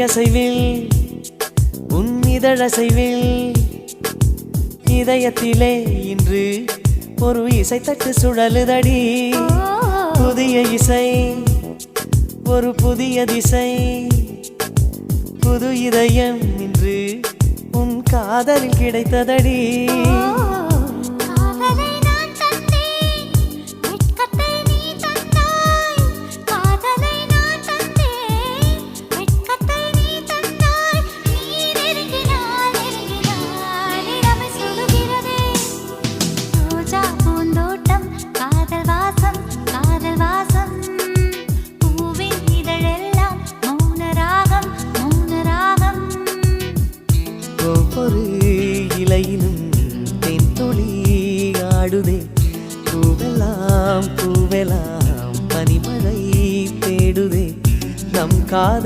விழியசைவில் உன் இதழசைவில் இதயத்திலே இன்று ஒரு இசைத்தட்டு சுழலுதடி புதிய இசை ஒரு புதிய திசை புது இதயம் இன்று உன் காதலில் கிடைத்ததடி ஒவ்வொரு இலையிலும் தென் துளி ஆடுதே பூவெல்லாம் பூவெல்லாம் பனிமழை தேடுதே நம் காதல்